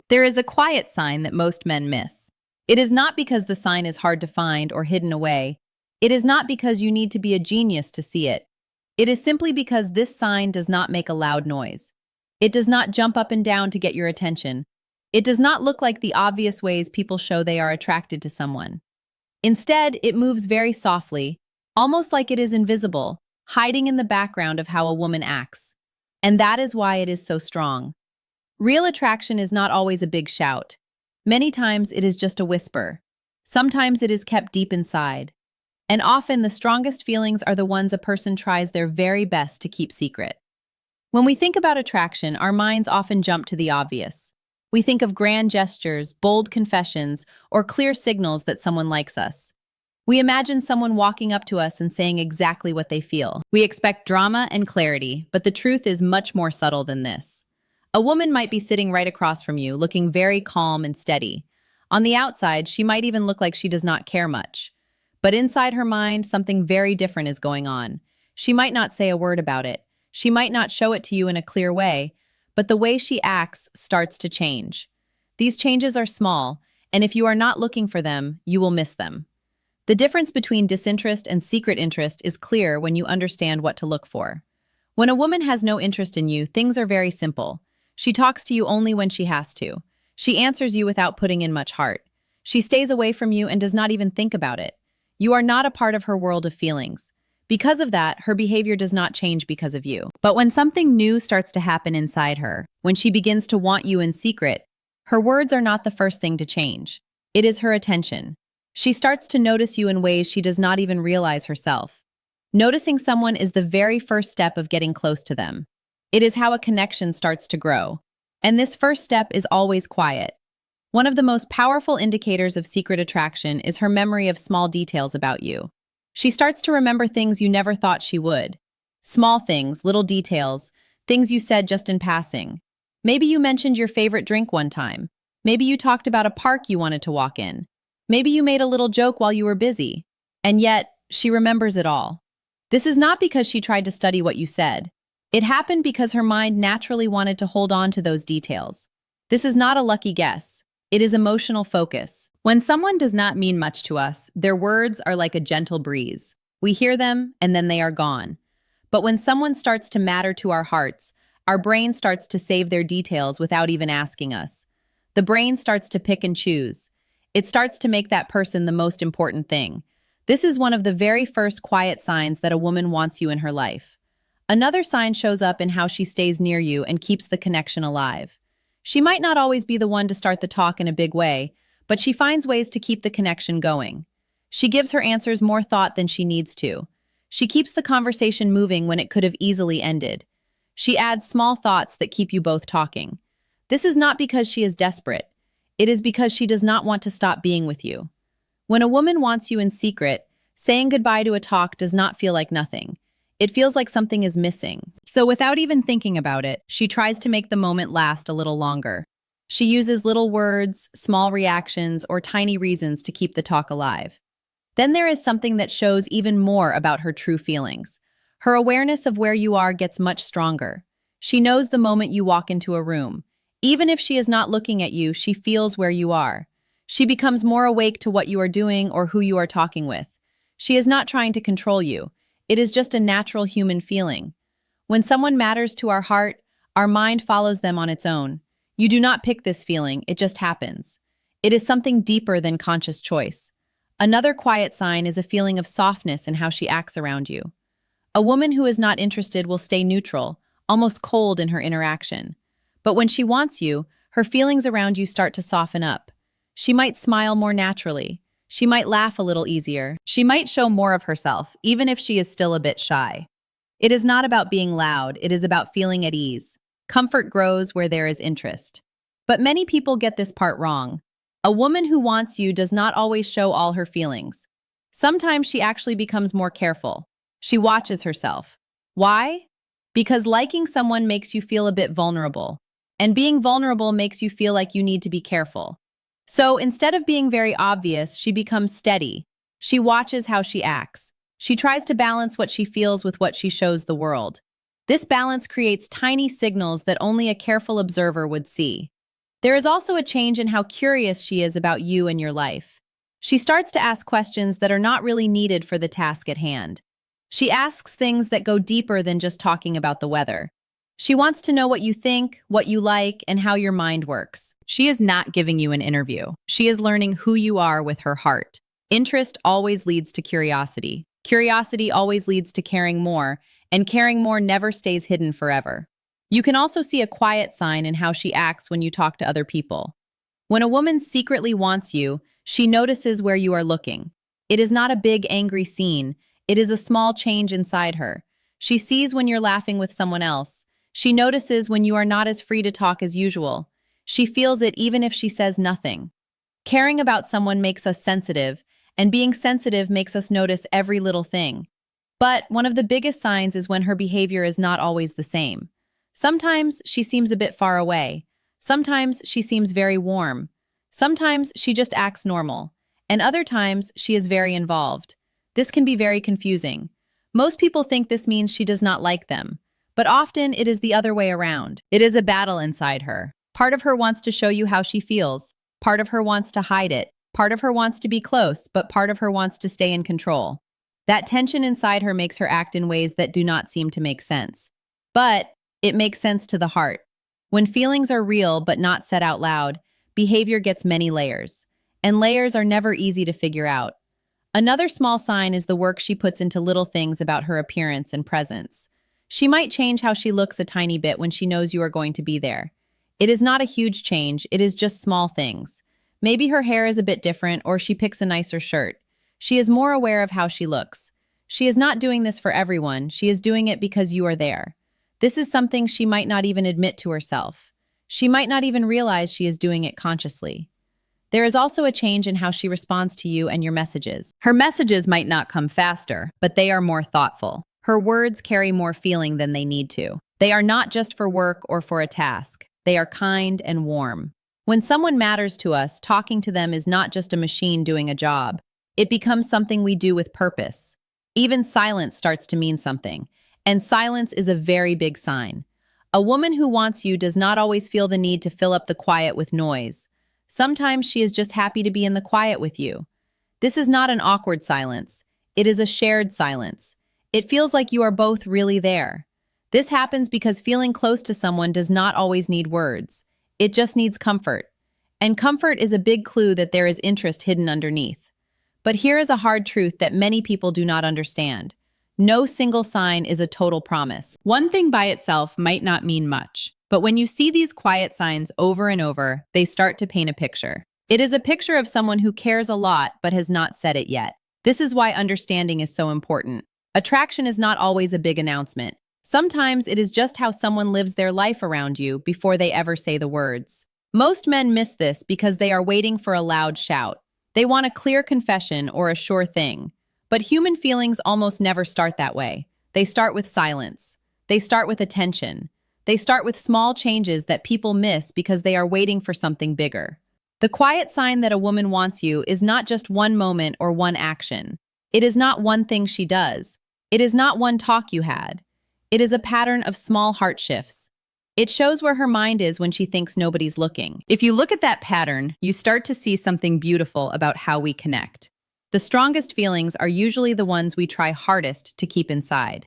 There is a quiet sign that most men miss. It is not because the sign is hard to find or hidden away. It is not because you need to be a genius to see it. It is simply because this sign does not make a loud noise. It does not jump up and down to get your attention. It does not look like the obvious ways people show they are attracted to someone. Instead, it moves very softly, almost like it is invisible, hiding in the background of how a woman acts. And that is why it is so strong. Real attraction is not always a big shout. Many times it is just a whisper. Sometimes it is kept deep inside. And often the strongest feelings are the ones a person tries their very best to keep secret. When we think about attraction, our minds often jump to the obvious. We think of grand gestures, bold confessions, or clear signals that someone likes us. We imagine someone walking up to us and saying exactly what they feel. We expect drama and clarity, but the truth is much more subtle than this. A woman might be sitting right across from you, looking very calm and steady. On the outside, she might even look like she does not care much. But inside her mind, something very different is going on. She might not say a word about it. She might not show it to you in a clear way, but the way she acts starts to change. These changes are small, and if you are not looking for them, you will miss them. The difference between disinterest and secret interest is clear when you understand what to look for. When a woman has no interest in you, things are very simple. She talks to you only when she has to. She answers you without putting in much heart. She stays away from you and does not even think about it. You are not a part of her world of feelings. Because of that, her behavior does not change because of you. But when something new starts to happen inside her, when she begins to want you in secret, her words are not the first thing to change. It is her attention. She starts to notice you in ways she does not even realize herself. Noticing someone is the very first step of getting close to them. It is how a connection starts to grow. And this first step is always quiet. One of the most powerful indicators of secret attraction is her memory of small details about you. She starts to remember things you never thought she would. Small things, little details, things you said just in passing. Maybe you mentioned your favorite drink one time. Maybe you talked about a park you wanted to walk in. Maybe you made a little joke while you were busy. And yet, she remembers it all. This is not because she tried to study what you said. It happened because her mind naturally wanted to hold on to those details. This is not a lucky guess. It is emotional focus. When someone does not mean much to us, their words are like a gentle breeze. We hear them, and then they are gone. But when someone starts to matter to our hearts, our brain starts to save their details without even asking us. The brain starts to pick and choose. It starts to make that person the most important thing. This is one of the very first quiet signs that a woman wants you in her life. Another sign shows up in how she stays near you and keeps the connection alive. She might not always be the one to start the talk in a big way, but she finds ways to keep the connection going. She gives her answers more thought than she needs to. She keeps the conversation moving when it could have easily ended. She adds small thoughts that keep you both talking. This is not because she is desperate. It is because she does not want to stop being with you. When a woman wants you in secret, saying goodbye to a talk does not feel like nothing. It feels like something is missing. So without even thinking about it, she tries to make the moment last a little longer. She uses little words, small reactions, or tiny reasons to keep the talk alive. Then there is something that shows even more about her true feelings. Her awareness of where you are gets much stronger. She knows the moment you walk into a room. Even if she is not looking at you, she feels where you are. She becomes more awake to what you are doing or who you are talking with. She is not trying to control you. It is just a natural human feeling. When someone matters to our heart, our mind follows them on its own. You do not pick this feeling, it just happens. It is something deeper than conscious choice. Another quiet sign is a feeling of softness in how she acts around you. A woman who is not interested will stay neutral, almost cold in her interaction. But when she wants you, her feelings around you start to soften up. She might smile more naturally. She might laugh a little easier. She might show more of herself, even if she is still a bit shy. It is not about being loud, it is about feeling at ease. Comfort grows where there is interest. But many people get this part wrong. A woman who wants you does not always show all her feelings. Sometimes she actually becomes more careful. She watches herself. Why? Because liking someone makes you feel a bit vulnerable. And being vulnerable makes you feel like you need to be careful. So instead of being very obvious, she becomes steady. She watches how she acts. She tries to balance what she feels with what she shows the world. This balance creates tiny signals that only a careful observer would see. There is also a change in how curious she is about you and your life. She starts to ask questions that are not really needed for the task at hand. She asks things that go deeper than just talking about the weather. She wants to know what you think, what you like, and how your mind works. She is not giving you an interview. She is learning who you are with her heart. Interest always leads to curiosity. Curiosity always leads to caring more, and caring more never stays hidden forever. You can also see a quiet sign in how she acts when you talk to other people. When a woman secretly wants you, she notices where you are looking. It is not a big angry scene. It is a small change inside her. She sees when you're laughing with someone else. She notices when you are not as free to talk as usual. She feels it even if she says nothing. Caring about someone makes us sensitive, and being sensitive makes us notice every little thing. But one of the biggest signs is when her behavior is not always the same. Sometimes she seems a bit far away. Sometimes she seems very warm. Sometimes she just acts normal. And other times she is very involved. This can be very confusing. Most people think this means she does not like them. But often it is the other way around. It is a battle inside her. Part of her wants to show you how she feels. Part of her wants to hide it. Part of her wants to be close, but part of her wants to stay in control. That tension inside her makes her act in ways that do not seem to make sense. But it makes sense to the heart. When feelings are real but not said out loud, behavior gets many layers. And layers are never easy to figure out. Another small sign is the work she puts into little things about her appearance and presence. She might change how she looks a tiny bit when she knows you are going to be there. It is not a huge change, it is just small things. Maybe her hair is a bit different or she picks a nicer shirt. She is more aware of how she looks. She is not doing this for everyone, she is doing it because you are there. This is something she might not even admit to herself. She might not even realize she is doing it consciously. There is also a change in how she responds to you and your messages. Her messages might not come faster, but they are more thoughtful. Her words carry more feeling than they need to. They are not just for work or for a task. They are kind and warm. When someone matters to us, talking to them is not just a machine doing a job. It becomes something we do with purpose. Even silence starts to mean something. And silence is a very big sign. A woman who wants you does not always feel the need to fill up the quiet with noise. Sometimes she is just happy to be in the quiet with you. This is not an awkward silence. It is a shared silence. It feels like you are both really there. This happens because feeling close to someone does not always need words. It just needs comfort. And comfort is a big clue that there is interest hidden underneath. But here is a hard truth that many people do not understand. No single sign is a total promise. One thing by itself might not mean much, but when you see these quiet signs over and over, they start to paint a picture. It is a picture of someone who cares a lot but has not said it yet. This is why understanding is so important. Attraction is not always a big announcement. Sometimes it is just how someone lives their life around you before they ever say the words. Most men miss this because they are waiting for a loud shout. They want a clear confession or a sure thing. But human feelings almost never start that way. They start with silence. They start with attention. They start with small changes that people miss because they are waiting for something bigger. The quiet sign that a woman wants you is not just one moment or one action. It is not one thing she does. It is not one talk you had. It is a pattern of small heart shifts. It shows where her mind is when she thinks nobody's looking. If you look at that pattern, you start to see something beautiful about how we connect. The strongest feelings are usually the ones we try hardest to keep inside.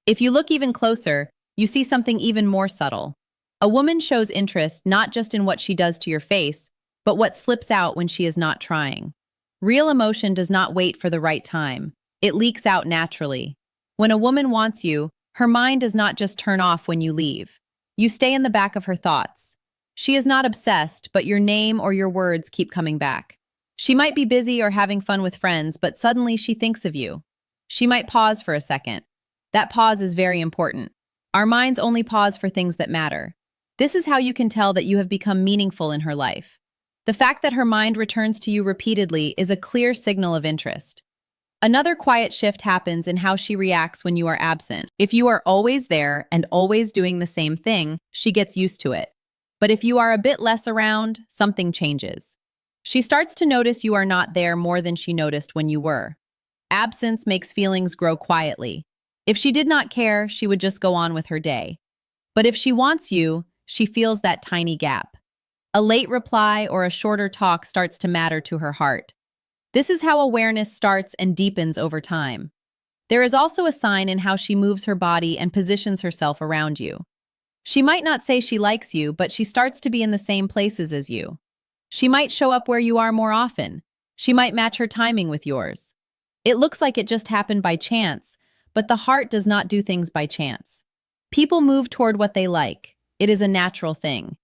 If you look even closer, you see something even more subtle. A woman shows interest not just in what she does to your face, but what slips out when she is not trying. Real emotion does not wait for the right time. It leaks out naturally. When a woman wants you, her mind does not just turn off when you leave. You stay in the back of her thoughts. She is not obsessed, but your name or your words keep coming back. She might be busy or having fun with friends, but suddenly she thinks of you. She might pause for a second. That pause is very important. Our minds only pause for things that matter. This is how you can tell that you have become meaningful in her life. The fact that her mind returns to you repeatedly is a clear signal of interest. Another quiet shift happens in how she reacts when you are absent. If you are always there and always doing the same thing, she gets used to it. But if you are a bit less around, something changes. She starts to notice you are not there more than she noticed when you were. Absence makes feelings grow quietly. If she did not care, she would just go on with her day. But if she wants you, she feels that tiny gap. A late reply or a shorter talk starts to matter to her heart. This is how awareness starts and deepens over time. There is also a sign in how she moves her body and positions herself around you. She might not say she likes you, but she starts to be in the same places as you. She might show up where you are more often. She might match her timing with yours. It looks like it just happened by chance, but the heart does not do things by chance. People move toward what they like. It is a natural thing.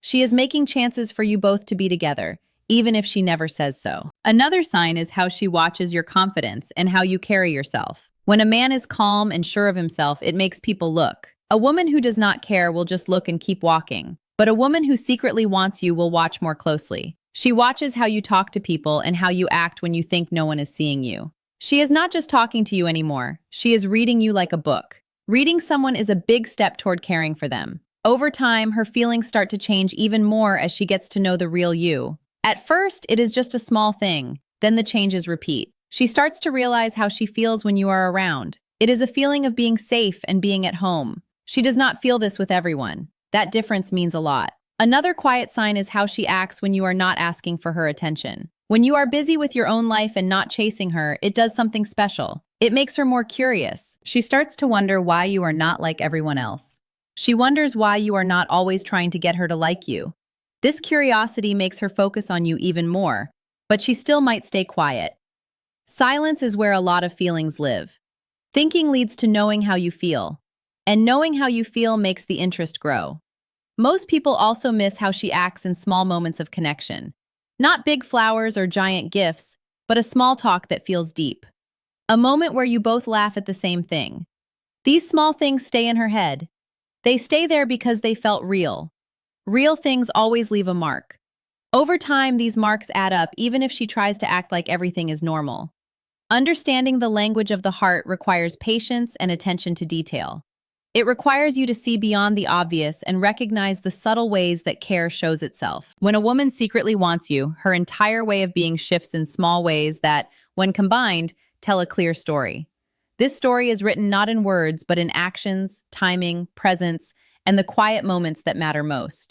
She is making chances for you both to be together, even if she never says so. Another sign is how she watches your confidence and how you carry yourself. When a man is calm and sure of himself, it makes people look. A woman who does not care will just look and keep walking. But a woman who secretly wants you will watch more closely. She watches how you talk to people and how you act when you think no one is seeing you. She is not just talking to you anymore. She is reading you like a book. Reading someone is a big step toward caring for them. Over time, her feelings start to change even more as she gets to know the real you. At first, it is just a small thing. Then the changes repeat. She starts to realize how she feels when you are around. It is a feeling of being safe and being at home. She does not feel this with everyone. That difference means a lot. Another quiet sign is how she acts when you are not asking for her attention. When you are busy with your own life and not chasing her, it does something special. It makes her more curious. She starts to wonder why you are not like everyone else. She wonders why you are not always trying to get her to like you. This curiosity makes her focus on you even more, but she still might stay quiet. Silence is where a lot of feelings live. Thinking leads to knowing how you feel, and knowing how you feel makes the interest grow. Most people also miss how she acts in small moments of connection. Not big flowers or giant gifts, but a small talk that feels deep. A moment where you both laugh at the same thing. These small things stay in her head. They stay there because they felt real. Real things always leave a mark. Over time, these marks add up even if she tries to act like everything is normal. Understanding the language of the heart requires patience and attention to detail. It requires you to see beyond the obvious and recognize the subtle ways that care shows itself. When a woman secretly wants you, her entire way of being shifts in small ways that, when combined, tell a clear story. This story is written not in words, but in actions, timing, presence, and the quiet moments that matter most.